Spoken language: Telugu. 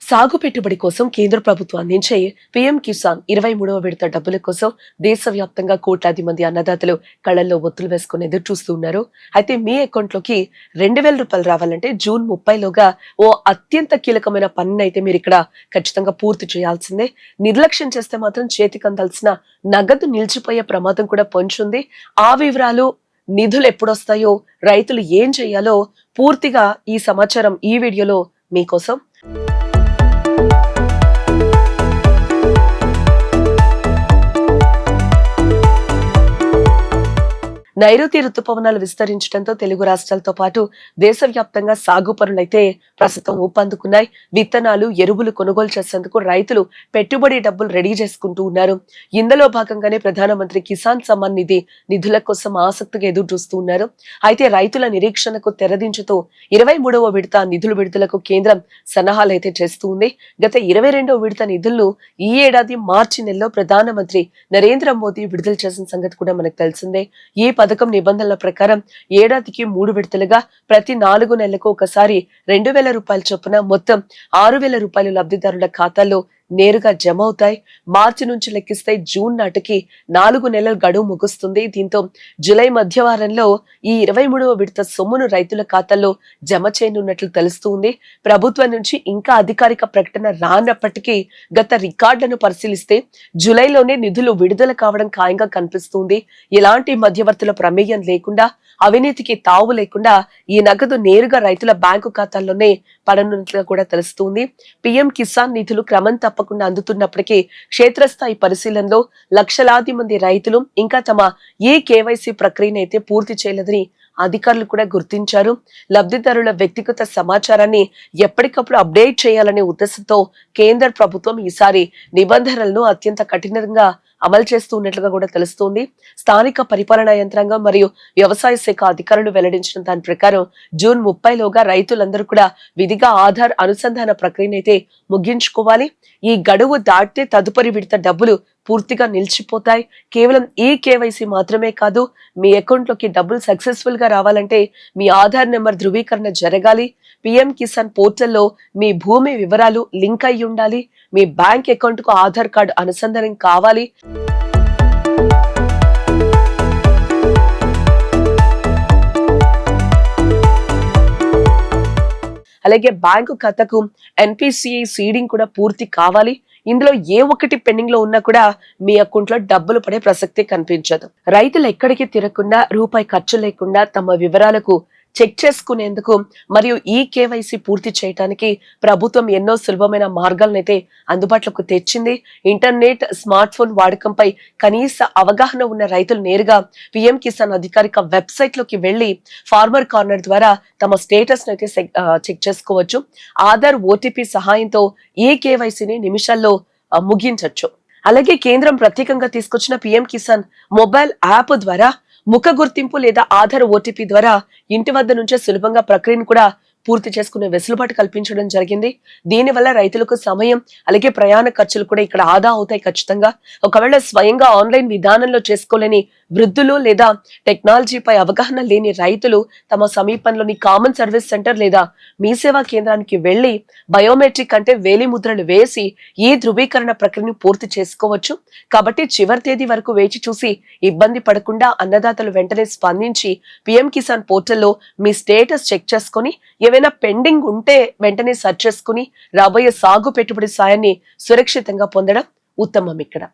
సాగు పెట్టుబడి కోసం కేంద్ర ప్రభుత్వం అందించే పీఎం కిసాన్ 23వ విడత డబ్బుల కోసం దేశవ్యాప్తంగా కోట్లాది మంది అన్నదాతలు కళ్లల్లో ఒత్తులు వేసుకుని ఎదురు చూస్తూ ఉన్నారు. అయితే మీ అకౌంట్ లోకి 2,000 రూపాయలు రావాలంటే జూన్ 30లోగా ఓ అత్యంత కీలకమైన పనిని అయితే మీరు ఇక్కడ ఖచ్చితంగా పూర్తి చేయాల్సిందే. నిర్లక్ష్యం చేస్తే మాత్రం చేతికి అందాల్సిన నగదు నిలిచిపోయే ప్రమాదం కూడా పొంచుంది. ఆ వివరాలు, నిధులు ఎప్పుడొస్తాయో, రైతులు ఏం చేయాలో పూర్తిగా ఈ సమాచారం ఈ వీడియోలో మీకోసం. నైరుతి రుతుపవనాలు విస్తరించడంతో తెలుగు రాష్ట్రాలతో పాటు దేశవ్యాప్తంగా సాగు పనులైతే ప్రస్తుతం ఊపందుకున్నాయి. విత్తనాలు, ఎరువులు కొనుగోలు చేసేందుకు రైతులు పెట్టుబడి డబ్బులు రెడీ చేసుకుంటూ ఉన్నారు. ఇందులో భాగంగానే ప్రధానమంత్రి కిసాన్ సమ్మాన్ నిధి నిధుల కోసం ఆసక్తిగా ఎదురు చూస్తూ ఉన్నారు. అయితే రైతుల నిరీక్షణకు తెరదించుతూ 23వ విడత నిధుల విడుదలకు కేంద్రం సన్నాహాలైతే చేస్తూ ఉంది. గత 22వ విడత నిధులను ఈ ఏడాది మార్చి నెలలో ప్రధానమంత్రి నరేంద్ర మోదీ విడుదల చేసిన సంగతి కూడా మనకు తెలిసిందే. ఈ పథకం నిబంధనల ప్రకారం ఏడాదికి 3 విడతలుగా ప్రతి 4 నెలలకు ఒకసారి 2,000 రూపాయల చొప్పున మొత్తం 6,000 రూపాయలు లబ్ధిదారుల ఖాతాల్లో నేరుగా జమ అవుతాయి. మార్చి నుంచి లెక్కిస్తే జూన్ నాటికి 4 నెలల గడువు ముగుస్తుంది. దీంతో జూలై మధ్యవారంలో ఈ 23వ విడత సొమ్మును రైతుల ఖాతాల్లో జమ చేయనున్నట్లు తెలుస్తుంది. ప్రభుత్వం నుంచి ఇంకా అధికారిక ప్రకటన రానప్పటికీ గత రికార్డులను పరిశీలిస్తే జూలైలోనే నిధులు విడుదల కావడం ఖాయంగా కనిపిస్తుంది. ఎలాంటి మధ్యవర్తుల ప్రమేయం లేకుండా, అవినీతికి తావు లేకుండా ఈ నగదు నేరుగా రైతుల బ్యాంకు ఖాతాల్లోనే పడనున్నట్లుగా కూడా తెలుస్తుంది. పీఎం కిసాన్ నిధులు క్రమం తప్పకుండా అందుతున్నప్పటికీ క్షేత్రస్థాయి పరిశీలనలో లక్షలాది మంది రైతులు ఇంకా తమ కేవైసీ ప్రక్రియను అయితే పూర్తి చేయలేదని అధికారులు కూడా గుర్తించారు. లబ్ధిదారుల వ్యక్తిగత సమాచారాన్ని ఎప్పటికప్పుడు అప్డేట్ చేయాలనే ఉద్దేశంతో కేంద్ర ప్రభుత్వం ఈసారి నిబంధనలను అత్యంత కఠినంగా అమలు చేస్తూ ఉన్నట్లుగా కూడా తెలుస్తోంది. స్థానిక పరిపాలనా యంత్రాంగం మరియు వ్యవసాయ శాఖ అధికారులు వెల్లడించిన దాని ప్రకారం జూన్ 30లోగా రైతులందరూ కూడా విధిగా ఆధార్ అనుసంధాన ప్రక్రియనైతే ముగించుకోవాలి. ఈ గడువు దాటితే తదుపరి విడత డబ్బులు పూర్తిగా నిలిచిపోతాయి. కేవలం కేవైసీ మాత్రమే కాదు, మీ అకౌంట్ లోకి డబ్బులు సక్సెస్ఫుల్ గా రావాలంటే మీ ఆధార్ నెంబర్ ధృవీకరణ జరగాలి. పీఎం కిసాన్ పోర్టల్లో మీ భూమి వివరాలు లింక్ అయి ఉండాలి. మీ బ్యాంక్ అకౌంట్ కు ఆధార్ కార్డు అనుసంధానం కావాలి. అలాగే బ్యాంకు ఖాతాకు ఎన్పిసిఐ సీడింగ్ కూడా పూర్తి కావాలి. ఇందులో ఏ ఒక్కటి పెండింగ్ లో ఉన్నా కూడా మీ అకౌంట్ లో డబ్బులు పడే ప్రసక్తి కనిపించదు. రైతులు ఎక్కడికి తిరగకుండా, రూపాయి ఖర్చు లేకుండా తమ వివరాలకు చెక్ చేసుకునేందుకు మరియు కేవైసీ పూర్తి చేయడానికి ప్రభుత్వం ఎన్నో సులభమైన మార్గాలను అయితే అందుబాటులోకి తెచ్చింది. ఇంటర్నెట్, స్మార్ట్ ఫోన్ వాడకంపై కనీస అవగాహన ఉన్న రైతులు నేరుగా పీఎం కిసాన్ అధికారిక వెబ్సైట్ లోకి వెళ్లి ఫార్మర్ కార్నర్ ద్వారా తమ స్టేటస్ ను అయితే చెక్ చేసుకోవచ్చు. ఆధార్ ఓటీపీ సహాయంతో కేవైసీని నిమిషాల్లో ముగించవచ్చు. అలాగే కేంద్రం ప్రత్యేకంగా తీసుకొచ్చిన పీఎం కిసాన్ మొబైల్ యాప్ ద్వారా ముఖ గుర్తింపు లేదా ఆధార్ ఓటీపీ ద్వారా ఇంటి వద్ద నుంచే సులభంగా ప్రక్రియను కూడా పూర్తి చేసుకునే వెసులుబాటు కల్పించడం జరిగింది. దీనివల్ల రైతులకు సమయం, అలాగే ప్రయాణ ఖర్చులు కూడా ఇక్కడ ఆదా అవుతాయి ఖచ్చితంగా. ఒకవేళ స్వయంగా ఆన్లైన్ విధానంలో చేసుకోలేని వృద్ధులు లేదా టెక్నాలజీపై అవగాహన లేని రైతులు తమ సమీపంలోని కామన్ సర్వీస్ సెంటర్ లేదా మీ సేవా కేంద్రానికి వెళ్లి బయోమెట్రిక్ అంటే వేలి ముద్రలు వేసి ధృవీకరణ ప్రక్రియను పూర్తి చేసుకోవచ్చు. కాబట్టి చివరి తేదీ వరకు వేచి చూసి ఇబ్బంది పడకుండా అన్నదాతలు వెంటనే స్పందించి పీఎం కిసాన్ పోర్టల్లో మీ స్టేటస్ చెక్ చేసుకుని ఏవైనా పెండింగ్ ఉంటే వెంటనే సర్చ్ చేసుకుని రాబోయే సాగు పెట్టుబడి సాయాన్ని సురక్షితంగా పొందడం ఉత్తమం ఇక్కడ.